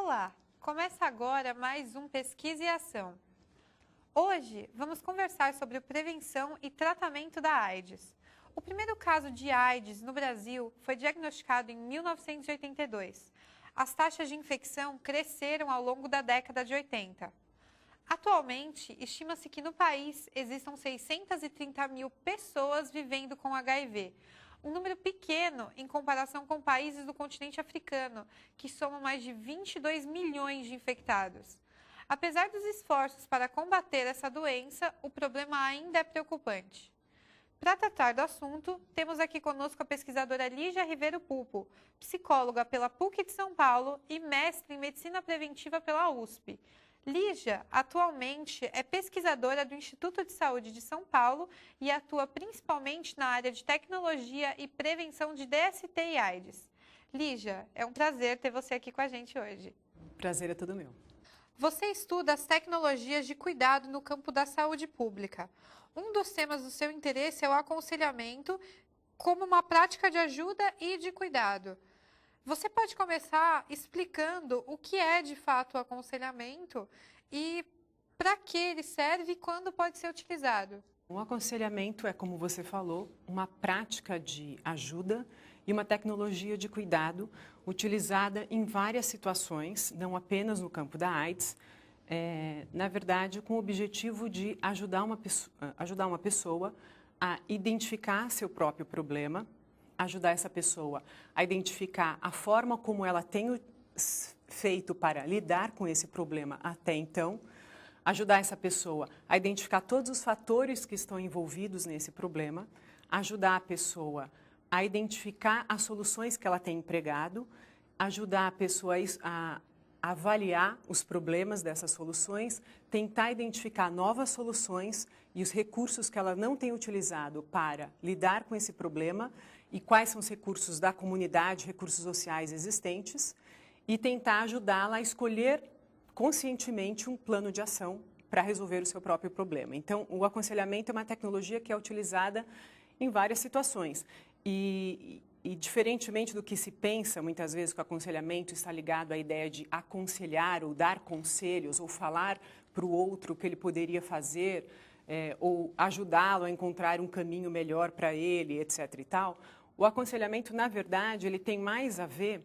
Olá, começa agora mais um Pesquisa e Ação. Hoje vamos conversar sobre prevenção e tratamento da AIDS. O primeiro caso de AIDS no Brasil foi diagnosticado em 1982. As taxas de infecção cresceram ao longo da década de 80. Atualmente, estima-se que no país existam 630 mil pessoas vivendo com HIV, um número pequeno em comparação com países do continente africano, que somam mais de 22 milhões de infectados. Apesar dos esforços para combater essa doença, o problema ainda é preocupante. Para tratar do assunto, temos aqui conosco a pesquisadora Lígia Ribeiro Pupo, psicóloga pela PUC de São Paulo e mestre em Medicina Preventiva pela USP. Lígia, atualmente, é pesquisadora do Instituto de Saúde de São Paulo e atua principalmente na área de tecnologia e prevenção de DST e AIDS. Lígia, é um prazer ter você aqui com a gente hoje. Prazer é todo meu. Você estuda as tecnologias de cuidado no campo da saúde pública. Um dos temas do seu interesse é o aconselhamento como uma prática de ajuda e de cuidado. Você pode começar explicando o que é de fato o aconselhamento e para que ele serve e quando pode ser utilizado. O aconselhamento é, como você falou, uma prática de ajuda e uma tecnologia de cuidado utilizada em várias situações, não apenas no campo da AIDS, na verdade, com o objetivo de ajudar uma pessoa a identificar seu próprio problema, ajudar essa pessoa a identificar a forma como ela tem feito para lidar com esse problema até então, ajudar essa pessoa a identificar todos os fatores que estão envolvidos nesse problema, ajudar a pessoa a identificar as soluções que ela tem empregado, ajudar a pessoa a avaliar os problemas dessas soluções, tentar identificar novas soluções e os recursos que ela não tem utilizado para lidar com esse problema e quais são os recursos da comunidade, recursos sociais existentes, e tentar ajudá-la a escolher conscientemente um plano de ação para resolver o seu próprio problema. Então, o aconselhamento é uma tecnologia que é utilizada em várias situações. E diferentemente do que se pensa, muitas vezes, que o aconselhamento está ligado à ideia de aconselhar ou dar conselhos ou falar para o outro o que ele poderia fazer, ou ajudá-lo a encontrar um caminho melhor para ele, etc. e tal. O aconselhamento, na verdade, ele tem mais a ver,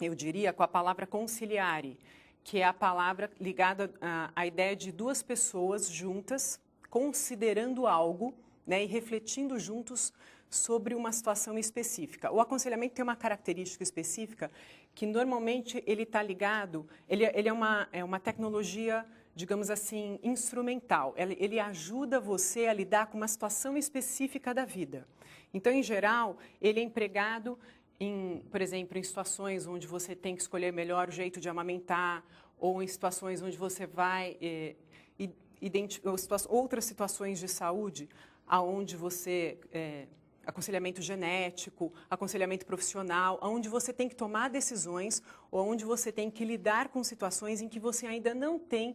eu diria, com a palavra conciliare, que é a palavra ligada à ideia de duas pessoas juntas, considerando algo, né, e refletindo juntos sobre uma situação específica. O aconselhamento tem uma característica específica que normalmente ele está ligado, ele é uma tecnologia, digamos assim, instrumental. Ele ajuda você a lidar com uma situação específica da vida. Então, em geral, ele é empregado por exemplo, em situações onde você tem que escolher melhor o jeito de amamentar, ou em situações onde você vai outras situações de saúde, aonde você aconselhamento genético, aconselhamento profissional, onde você tem que tomar decisões ou onde você tem que lidar com situações em que você ainda não tem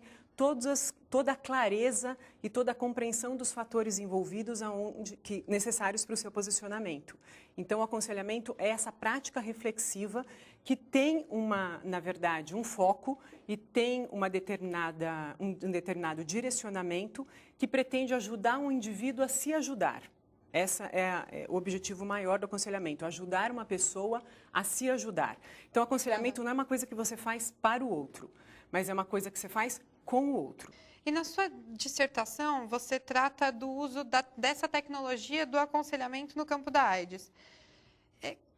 toda a clareza e toda a compreensão dos fatores envolvidos necessários para o seu posicionamento. Então, o aconselhamento é essa prática reflexiva que tem, na verdade, um foco e tem um determinado direcionamento que pretende ajudar um indivíduo a se ajudar. Esse é o objetivo maior do aconselhamento, ajudar uma pessoa a se ajudar. Então, o aconselhamento não é uma coisa que você faz para o outro, mas é uma coisa que você faz com o outro. E na sua dissertação, você trata do uso dessa tecnologia do aconselhamento no campo da AIDS.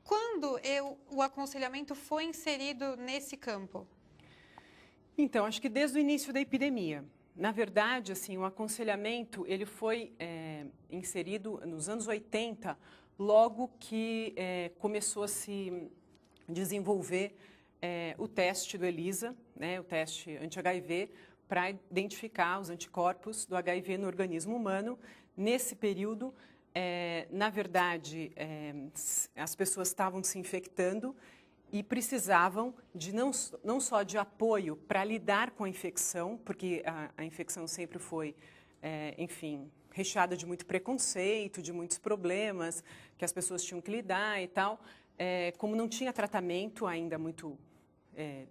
Quando o aconselhamento foi inserido nesse campo? Então, acho que desde o início da epidemia. Na verdade, assim, o aconselhamento ele foi inserido nos anos 80, logo que começou a se desenvolver o teste do ELISA, né, o teste anti-HIV, para identificar os anticorpos do HIV no organismo humano. Nesse período, na verdade, as pessoas estavam se infectando e precisavam de não só de apoio para lidar com a infecção, porque a infecção sempre foi, enfim, recheada de muito preconceito, de muitos problemas que as pessoas tinham que lidar e tal. Como não tinha tratamento ainda muito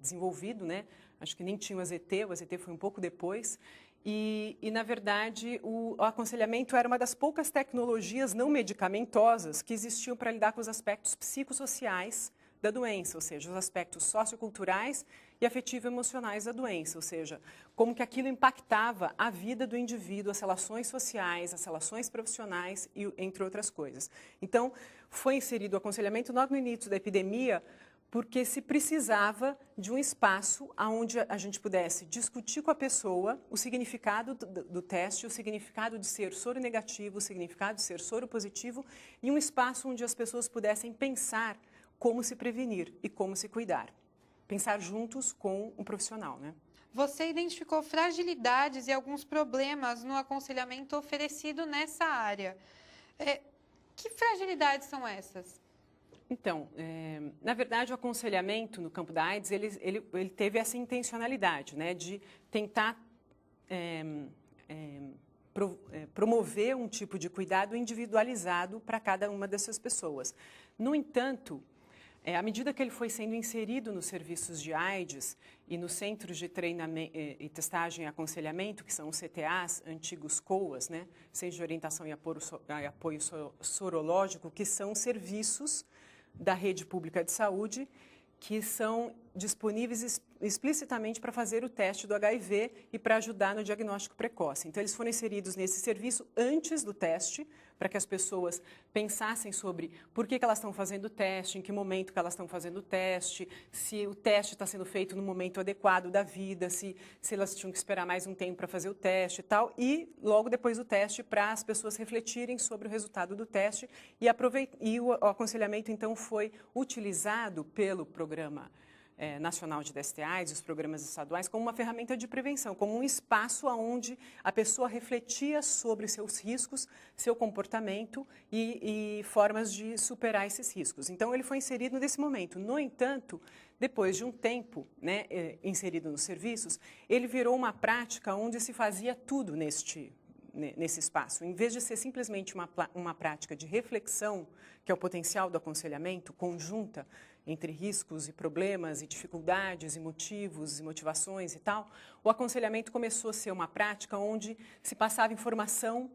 desenvolvido, né? Acho que nem tinha o AZT foi um pouco depois. E na verdade, o aconselhamento era uma das poucas tecnologias não medicamentosas que existiam para lidar com os aspectos psicossociais da doença, ou seja, os aspectos socioculturais e afetivo-emocionais da doença, ou seja, como que aquilo impactava a vida do indivíduo, as relações sociais, as relações profissionais, e, entre outras coisas. Então, foi inserido o aconselhamento logo no início da epidemia, porque se precisava de um espaço onde a gente pudesse discutir com a pessoa o significado do teste, o significado de ser soro negativo, o significado de ser soro positivo, e um espaço onde as pessoas pudessem pensar como se prevenir e como se cuidar. Pensar juntos com um profissional, né? Você identificou fragilidades e alguns problemas no aconselhamento oferecido nessa área. Que fragilidades são essas? Então, na verdade, o aconselhamento no campo da AIDS, ele teve essa intencionalidade, né, de tentar promover um tipo de cuidado individualizado para cada uma dessas pessoas. No entanto, à medida que ele foi sendo inserido nos serviços de AIDS e nos centros de treinamento e testagem e aconselhamento, que são os CTAs, antigos COAs, né, Centros de Orientação e Apoio Sorológico, que são serviços da rede pública de saúde que são disponíveis explicitamente para fazer o teste do HIV e para ajudar no diagnóstico precoce. Então, eles foram inseridos nesse serviço antes do teste, para que as pessoas pensassem sobre por que elas estão fazendo o teste, em que momento que elas estão fazendo o teste, se o teste está sendo feito no momento adequado da vida, se elas tinham que esperar mais um tempo para fazer o teste e tal, e logo depois do teste para as pessoas refletirem sobre o resultado do teste e o aconselhamento, então, foi utilizado pelo Programa Nacional de DST/AIDS, os programas estaduais, como uma ferramenta de prevenção, como um espaço onde a pessoa refletia sobre seus riscos, seu comportamento e formas de superar esses riscos. Então, ele foi inserido nesse momento. No entanto, depois de um tempo, né, inserido nos serviços, ele virou uma prática onde se fazia tudo nesse espaço. Em vez de ser simplesmente uma prática de reflexão, que é o potencial do aconselhamento, conjunta entre riscos e problemas e dificuldades e motivos e motivações e tal, o aconselhamento começou a ser uma prática onde se passava informação,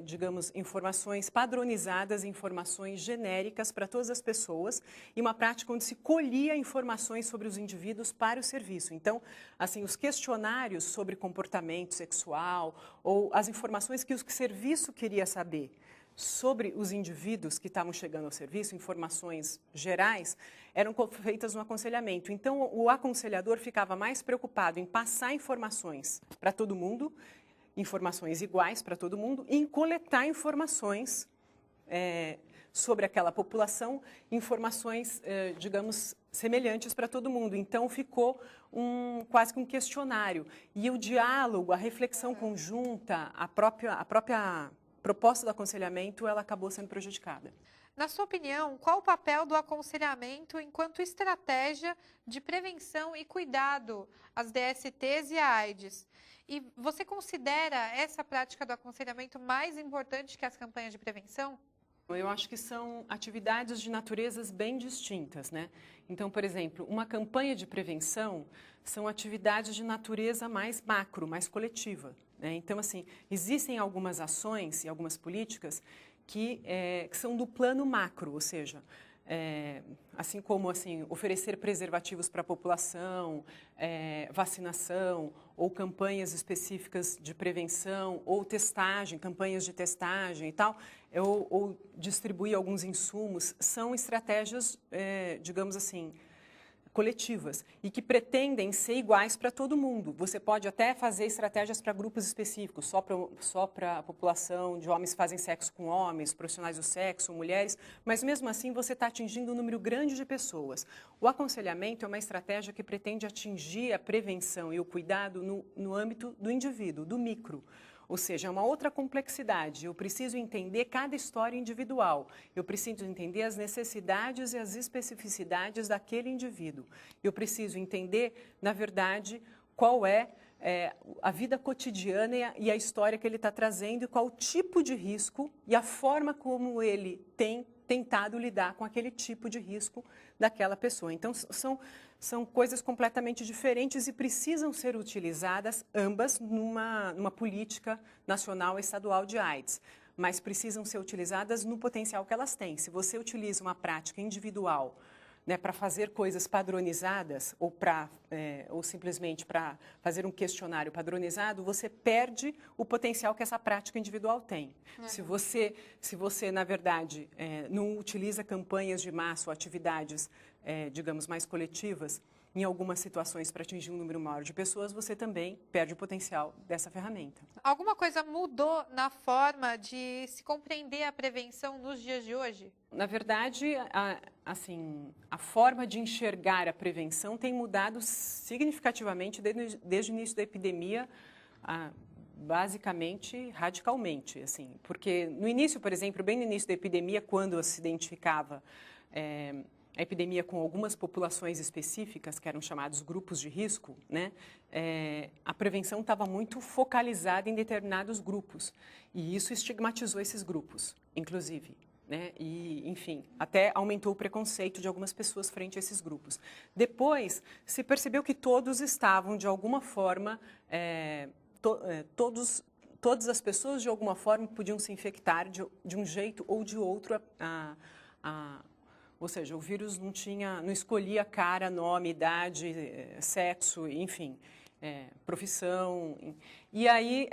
digamos, informações padronizadas, informações genéricas para todas as pessoas, e uma prática onde se colhia informações sobre os indivíduos para o serviço. Então, assim, os questionários sobre comportamento sexual ou as informações que o serviço queria saber sobre os indivíduos que estavam chegando ao serviço, informações gerais, eram feitas no aconselhamento. Então, o aconselhador ficava mais preocupado em passar informações para todo mundo, informações iguais para todo mundo, e em coletar informações sobre aquela população, informações, digamos, semelhantes para todo mundo. Então, ficou quase que um questionário. E o diálogo, a reflexão conjunta, a própria proposta do aconselhamento, ela acabou sendo prejudicada. Na sua opinião, qual o papel do aconselhamento enquanto estratégia de prevenção e cuidado às DSTs e à AIDS? E você considera essa prática do aconselhamento mais importante que as campanhas de prevenção? Eu acho que são atividades de naturezas bem distintas, né? Então, por exemplo, uma campanha de prevenção são atividades de natureza mais macro, mais coletiva, né? Então, assim, existem algumas ações e algumas políticas que são do plano macro, ou seja, assim como assim, oferecer preservativos para a população, vacinação, ou campanhas específicas de prevenção, ou testagem, campanhas de testagem e tal, ou distribuir alguns insumos, são estratégias, digamos assim, coletivas e que pretendem ser iguais para todo mundo. Você pode até fazer estratégias para grupos específicos, só para a população de homens que fazem sexo com homens, profissionais do sexo, mulheres, mas mesmo assim você está atingindo um número grande de pessoas. O aconselhamento é uma estratégia que pretende atingir a prevenção e o cuidado no âmbito do indivíduo, do micro. Ou seja, é uma outra complexidade. Eu preciso entender cada história individual. Eu preciso entender as necessidades e as especificidades daquele indivíduo. Eu preciso entender, na verdade, qual é a vida cotidiana e a história que ele está trazendo e qual o tipo de risco e a forma como ele tem tentado lidar com aquele tipo de risco daquela pessoa. Então, são coisas completamente diferentes e precisam ser utilizadas ambas numa política nacional e estadual de AIDS, mas precisam ser utilizadas no potencial que elas têm. Se você utiliza uma prática individual, né, para fazer coisas padronizadas ou simplesmente para fazer um questionário padronizado, você perde o potencial que essa prática individual tem. Uhum. Se você, na verdade, não utiliza campanhas de massa ou atividades, digamos, mais coletivas, em algumas situações para atingir um número maior de pessoas, você também perde o potencial dessa ferramenta. Alguma coisa mudou na forma de se compreender a prevenção nos dias de hoje? Na verdade, a forma de enxergar a prevenção tem mudado significativamente desde o início da epidemia, basicamente, radicalmente. Assim, porque no início, por exemplo, bem no início da epidemia, quando se identificava a epidemia com algumas populações específicas, que eram chamados grupos de risco, né? A prevenção estava muito focalizada em determinados grupos. E isso estigmatizou esses grupos, inclusive. Né? E, enfim, até aumentou o preconceito de algumas pessoas frente a esses grupos. Depois, se percebeu que todos estavam, de alguma forma, todas as pessoas, de alguma forma, podiam se infectar de um jeito ou de outro ou seja, o vírus não escolhia cara, nome, idade, sexo, enfim, profissão. E aí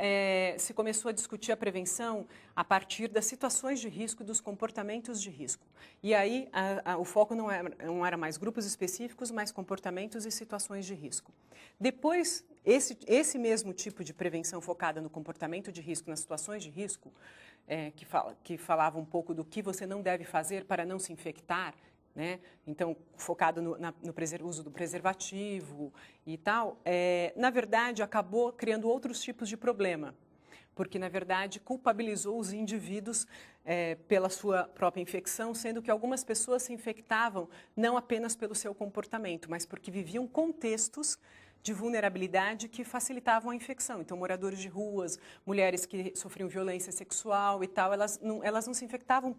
se começou a discutir a prevenção a partir das situações de risco e dos comportamentos de risco. E aí o foco não era mais grupos específicos, mas comportamentos e situações de risco. Depois, esse mesmo tipo de prevenção focada no comportamento de risco, nas situações de risco, que falava um pouco do que você não deve fazer para não se infectar, né? Então, focado no uso do preservativo e tal, na verdade, acabou criando outros tipos de problema, porque, na verdade, culpabilizou os indivíduos pela sua própria infecção, sendo que algumas pessoas se infectavam não apenas pelo seu comportamento, mas porque viviam contextos de vulnerabilidade que facilitavam a infecção. Então, moradores de ruas, mulheres que sofriam violência sexual e tal, elas não se infectavam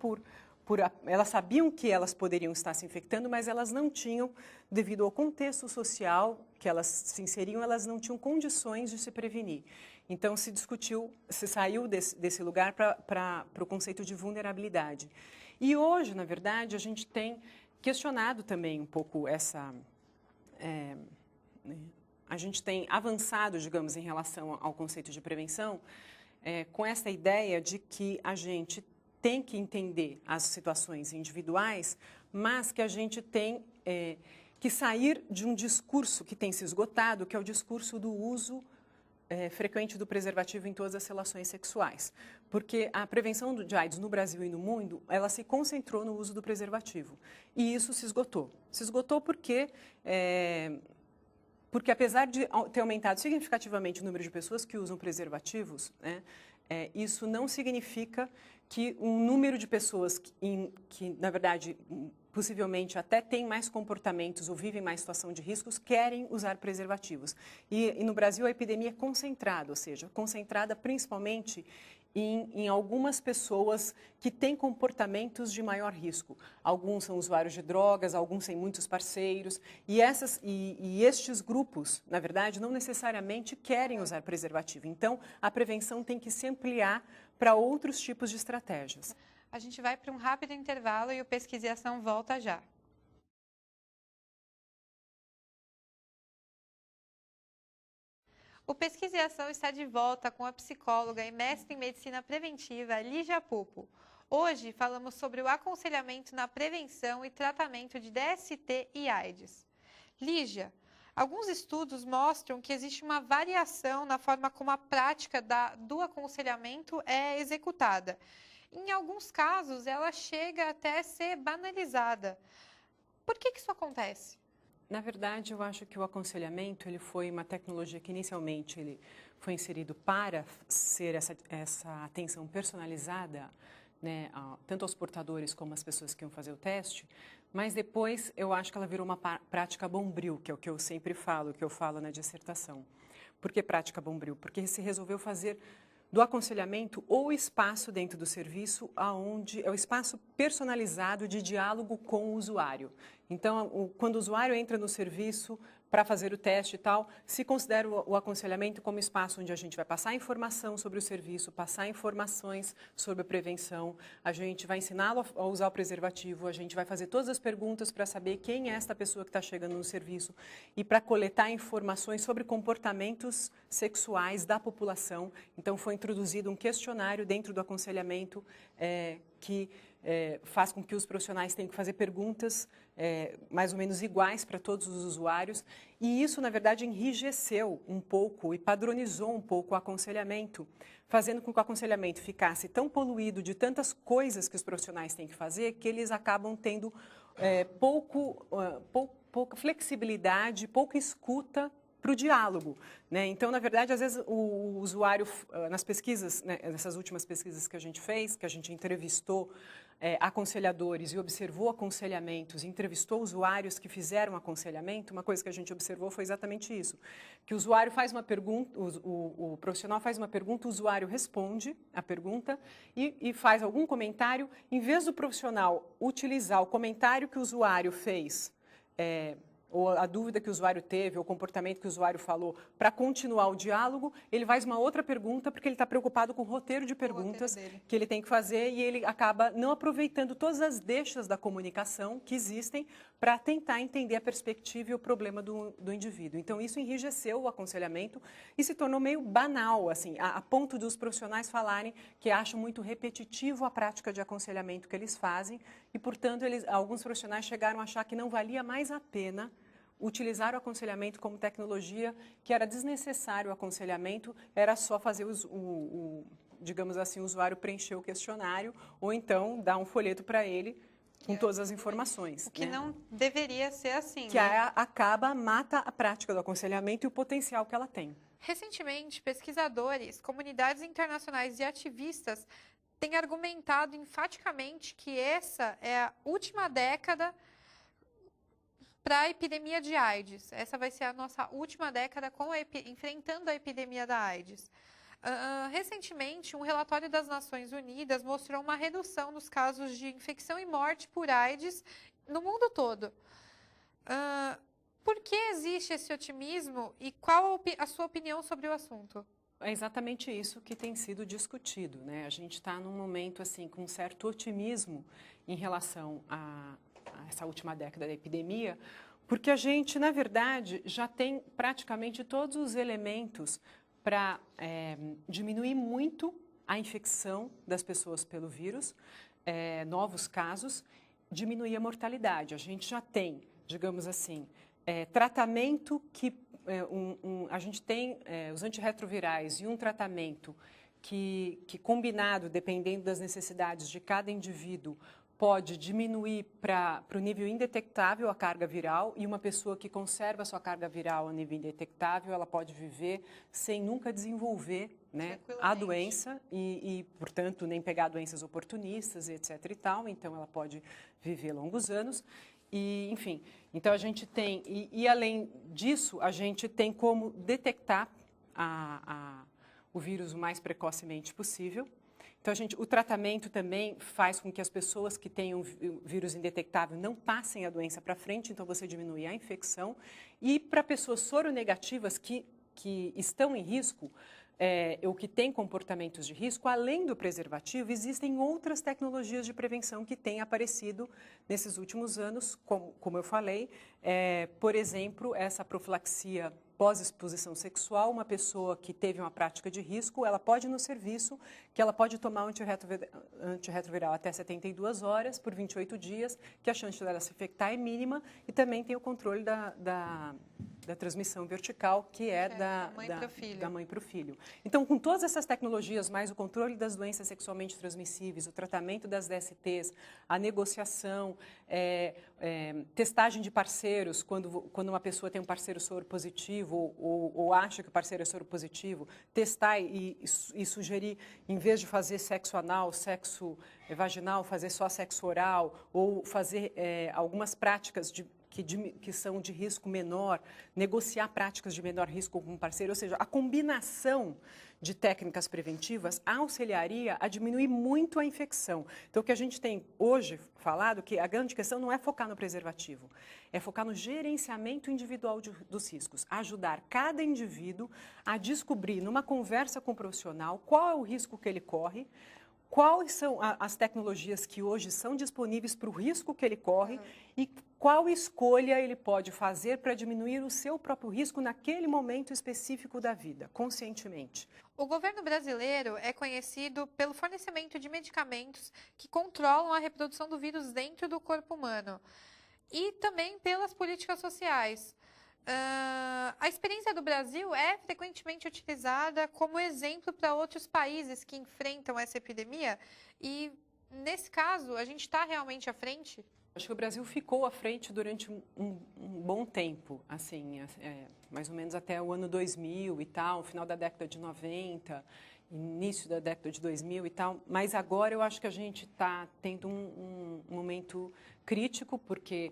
elas sabiam que elas poderiam estar se infectando, mas elas não tinham, devido ao contexto social que elas se inseriam, elas não tinham condições de se prevenir. Então, se saiu desse lugar para o conceito de vulnerabilidade. E hoje, na verdade, a gente tem questionado também um pouco a gente tem avançado, digamos, em relação ao conceito de prevenção, com essa ideia de que a gente tem que entender as situações individuais, mas que a gente tem que sair de um discurso que tem se esgotado, que é o discurso do uso frequente do preservativo em todas as relações sexuais. Porque a prevenção de AIDS no Brasil e no mundo, ela se concentrou no uso do preservativo. E isso se esgotou. Se esgotou porque apesar de ter aumentado significativamente o número de pessoas que usam preservativos, né, isso não significa que um número de pessoas que, na verdade, possivelmente até têm mais comportamentos ou vivem mais situação de riscos, querem usar preservativos. E no Brasil a epidemia é concentrada, ou seja, concentrada principalmente em algumas pessoas que têm comportamentos de maior risco. Alguns são usuários de drogas, alguns têm muitos parceiros, e estes grupos, na verdade, não necessariamente querem usar preservativo. Então, a prevenção tem que se ampliar para outros tipos de estratégias. A gente vai para um rápido intervalo e o Pesquisa e Ação volta já. O Pesquisa e Ação está de volta com a psicóloga e mestre em medicina preventiva, Lígia Pupo. Hoje falamos sobre o aconselhamento na prevenção e tratamento de DST e AIDS. Lígia, alguns estudos mostram que existe uma variação na forma como a prática do aconselhamento é executada. Em alguns casos, ela chega até a ser banalizada. Por que isso acontece? Na verdade, eu acho que o aconselhamento ele foi uma tecnologia que inicialmente ele foi inserido para ser essa atenção personalizada, né, tanto aos portadores como às pessoas que iam fazer o teste, mas depois eu acho que ela virou uma prática bombril, que é o que eu sempre falo, que eu falo na dissertação. Por que prática bombril? Porque se resolveu fazer do aconselhamento ou espaço dentro do serviço onde é o espaço personalizado de diálogo com o usuário. Então, quando o usuário entra no serviço para fazer o teste e tal, se considera o aconselhamento como espaço onde a gente vai passar informação sobre o serviço, passar informações sobre a prevenção, a gente vai ensiná-lo a usar o preservativo, a gente vai fazer todas as perguntas para saber quem é esta pessoa que está chegando no serviço e para coletar informações sobre comportamentos sexuais da população. Então, foi introduzido um questionário dentro do aconselhamento que faz com que os profissionais tenham que fazer perguntas mais ou menos iguais para todos os usuários. E isso, na verdade, enrijeceu um pouco e padronizou um pouco o aconselhamento, fazendo com que o aconselhamento ficasse tão poluído de tantas coisas que os profissionais têm que fazer, que eles acabam tendo pouca flexibilidade, pouca escuta para o diálogo, né? Então, na verdade, às vezes o usuário, nas pesquisas, né, nessas últimas pesquisas que a gente fez, que a gente entrevistou aconselhadores e observou aconselhamentos, entrevistou usuários que fizeram aconselhamento, uma coisa que a gente observou foi exatamente isso, que o usuário faz uma pergunta, o profissional faz uma pergunta, o usuário responde a pergunta e faz algum comentário, em vez do profissional utilizar o comentário que o usuário fez, ou a dúvida que o usuário teve, ou o comportamento que o usuário falou, para continuar o diálogo, ele faz uma outra pergunta, porque ele está preocupado com o roteiro de perguntas que ele tem que fazer, e ele acaba não aproveitando todas as deixas da comunicação que existem para tentar entender a perspectiva e o problema do indivíduo. Então, isso enrijeceu o aconselhamento e se tornou meio banal, assim, a ponto dos profissionais falarem que acham muito repetitivo a prática de aconselhamento que eles fazem e, portanto, alguns profissionais chegaram a achar que não valia mais a pena utilizar o aconselhamento como tecnologia, que era desnecessário o aconselhamento, era só fazer digamos assim, o usuário preencher o questionário ou então dar um folheto para ele com todas as informações. O que não deveria ser assim, que mata a prática do aconselhamento e o potencial que ela tem. Recentemente, pesquisadores, comunidades internacionais e ativistas têm argumentado enfaticamente que essa é a última década para a epidemia de AIDS. Essa vai ser a nossa última década enfrentando a epidemia da AIDS. Recentemente, um relatório das Nações Unidas mostrou uma redução nos casos de infecção e morte por AIDS no mundo todo. Por que existe esse otimismo e qual a sua opinião sobre o assunto? É exatamente isso que tem sido discutido, né? A gente está num momento assim com um certo otimismo em relação a essa última década da epidemia, porque a gente, na verdade, já tem praticamente todos os elementos para diminuir muito a infecção das pessoas pelo vírus, novos casos, diminuir a mortalidade. A gente já tem, digamos assim, tratamento que a gente tem os antirretrovirais e um tratamento que combinado, dependendo das necessidades de cada indivíduo, pode diminuir para o nível indetectável a carga viral, e uma pessoa que conserva a sua carga viral a nível indetectável, ela pode viver sem nunca desenvolver, né, a doença e, portanto, nem pegar doenças oportunistas, etc. e tal. Então, ela pode viver longos anos. E, enfim, então a gente tem, e além disso, a gente tem como detectar o vírus o mais precocemente possível. Então, o tratamento também faz com que as pessoas que tenham vírus indetectável não passem a doença para frente, então você diminui a infecção. E para pessoas soronegativas que estão em risco, ou que têm comportamentos de risco, além do preservativo, existem outras tecnologias de prevenção que têm aparecido nesses últimos anos, como eu falei, por exemplo, essa profilaxia pós-exposição sexual. Uma pessoa que teve uma prática de risco, ela pode ir no serviço, que ela pode tomar um antirretroviral até 72 horas, por 28 dias, que a chance dela se infectar é mínima, e também tem o controle da transmissão vertical, que é da mãe para o filho. Então, com todas essas tecnologias, mais o controle das doenças sexualmente transmissíveis, o tratamento das DSTs, a negociação, testagem de parceiros, quando uma pessoa tem um parceiro soro positivo ou acha que o parceiro é soro positivo, testar e sugerir, em vez de fazer sexo anal, sexo vaginal, fazer só sexo oral, ou fazer algumas práticas que são de risco menor, negociar práticas de menor risco com um parceiro, ou seja, a combinação de técnicas preventivas auxiliaria a diminuir muito a infecção. Então, o que a gente tem hoje falado, que a grande questão não é focar no preservativo, é focar no gerenciamento individual dos riscos, ajudar cada indivíduo a descobrir, numa conversa com o profissional, qual é o risco que ele corre, quais são as tecnologias que hoje são disponíveis para o risco que ele corre e qual escolha ele pode fazer para diminuir o seu próprio risco naquele momento específico da vida, conscientemente. O governo brasileiro é conhecido pelo fornecimento de medicamentos que controlam a reprodução do vírus dentro do corpo humano e também pelas políticas sociais. A experiência do Brasil é frequentemente utilizada como exemplo para outros países que enfrentam essa epidemia e, nesse caso, a gente está realmente à frente? Acho que o Brasil ficou à frente durante um bom tempo, assim, mais ou menos até o ano 2000 e tal, final da década de 90, início da década de 2000 e tal, mas agora eu acho que a gente está tendo um momento crítico, porque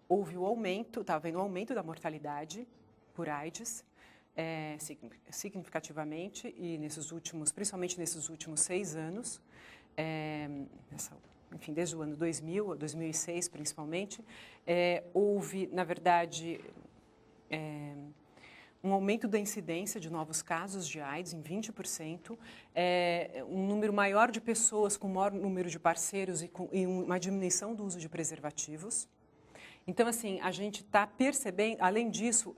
houve o aumento, está havendo um aumento da mortalidade por AIDS, significativamente, e principalmente nesses últimos 6 anos, enfim, desde o ano 2000, 2006 principalmente, houve, na verdade, um aumento da incidência de novos casos de AIDS em 20%, um número maior de pessoas com maior número de parceiros e uma diminuição do uso de preservativos. Então, assim, a gente está percebendo, além disso,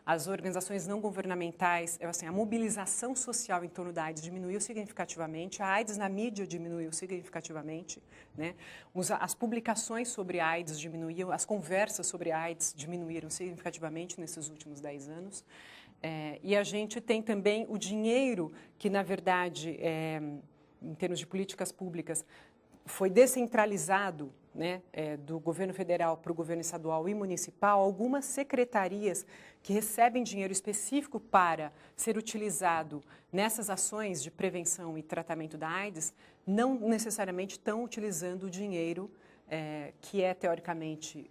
as organizações não governamentais, assim, a mobilização social em torno da AIDS diminuiu significativamente, a AIDS na mídia diminuiu significativamente, né? As publicações sobre AIDS diminuíram, as conversas sobre AIDS diminuíram significativamente nesses últimos 10 anos. E a gente tem também o dinheiro que, na verdade, em termos de políticas públicas, foi descentralizado, né, do governo federal para o governo estadual e municipal, algumas secretarias que recebem dinheiro específico para ser utilizado nessas ações de prevenção e tratamento da AIDS, não necessariamente estão utilizando o dinheiro que é teoricamente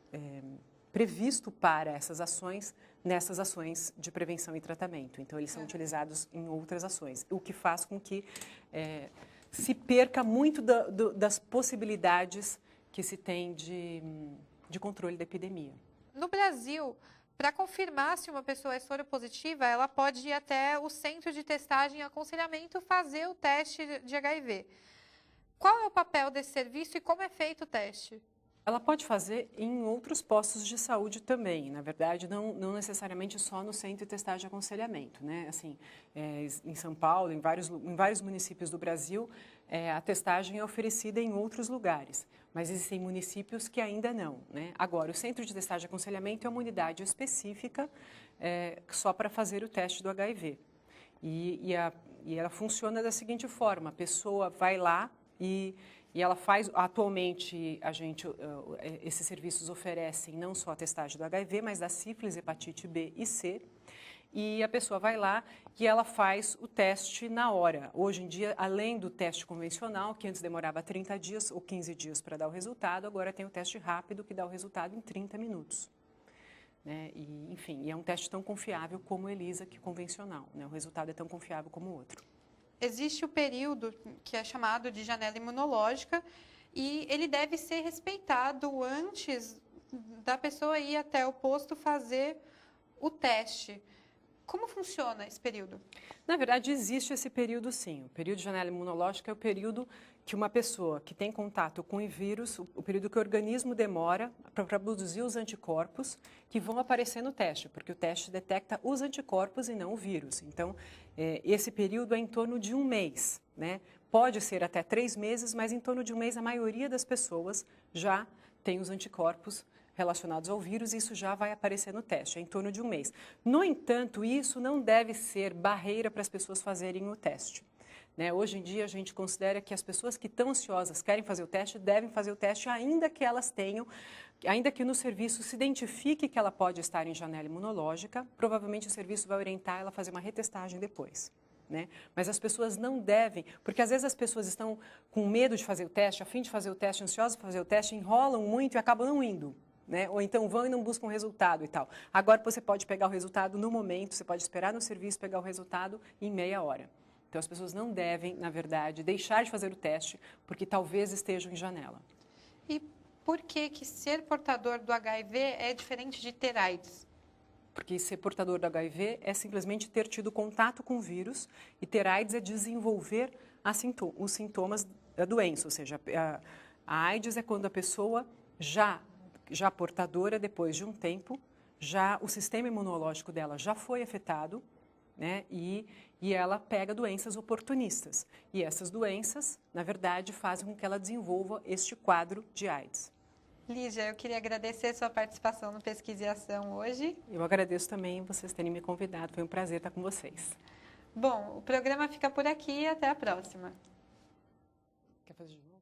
previsto para essas ações, nessas ações de prevenção e tratamento. Então, eles são utilizados em outras ações, o que faz com que se perca muito das possibilidades que se tem de controle da epidemia. No Brasil, para confirmar se uma pessoa é soropositiva, ela pode ir até o centro de testagem e aconselhamento fazer o teste de HIV. Qual é o papel desse serviço e como é feito o teste? Ela pode fazer em outros postos de saúde também, na verdade, não necessariamente só no centro de testagem e aconselhamento, né? Assim, em São Paulo, em vários municípios do Brasil, a testagem é oferecida em outros lugares, mas existem municípios que ainda não, né? Agora, o centro de testagem e aconselhamento é uma unidade específica só para fazer o teste do HIV. E ela funciona da seguinte forma: a pessoa vai lá e ela faz, atualmente, esses serviços oferecem não só a testagem do HIV, mas da sífilis, hepatite B e C. E a pessoa vai lá e ela faz o teste na hora. Hoje em dia, além do teste convencional, que antes demorava 30 dias ou 15 dias para dar o resultado, agora tem o teste rápido, que dá o resultado em 30 minutos. Né? E, enfim, é um teste tão confiável como o ELISA, que convencional. Né? O resultado é tão confiável como o outro. Existe o período que é chamado de janela imunológica e ele deve ser respeitado antes da pessoa ir até o posto fazer o teste. Como funciona esse período? Na verdade, existe esse período, sim. O período de janela imunológica é o período que uma pessoa que tem contato com o vírus, o período que o organismo demora para produzir os anticorpos que vão aparecer no teste, porque o teste detecta os anticorpos e não o vírus. Então, esse período é em torno de 1 mês, né? Pode ser até 3 meses, mas em torno de 1 mês a maioria das pessoas já tem os anticorpos relacionados ao vírus e isso já vai aparecer no teste, é em torno de 1 mês. No entanto, isso não deve ser barreira para as pessoas fazerem o teste. Né? Hoje em dia, a gente considera que as pessoas que estão ansiosas, querem fazer o teste, devem fazer o teste, ainda que elas tenham, ainda que no serviço se identifique que ela pode estar em janela imunológica, provavelmente o serviço vai orientar ela a fazer uma retestagem depois. Né? Mas as pessoas não devem, porque às vezes as pessoas estão com medo de fazer o teste, a fim de fazer o teste, ansiosas de fazer o teste, enrolam muito e acabam não indo. né? Ou então vão e não buscam resultado e tal. Agora você pode pegar o resultado no momento, você pode esperar no serviço, pegar o resultado em meia hora. Então as pessoas não devem, na verdade, deixar de fazer o teste, porque talvez estejam em janela. E por que ser portador do HIV é diferente de ter AIDS? Porque ser portador do HIV é simplesmente ter tido contato com o vírus e ter AIDS é desenvolver os sintomas da doença. Ou seja, a AIDS é quando a pessoa já portadora, depois de um tempo, já o sistema imunológico dela já foi afetado, né? E ela pega doenças oportunistas. E essas doenças, na verdade, fazem com que ela desenvolva este quadro de AIDS. Lígia, eu queria agradecer sua participação no Pesquisa e Ação hoje. Eu agradeço também vocês terem me convidado. Foi um prazer estar com vocês. Bom, o programa fica por aqui e até a próxima. Quer fazer de novo?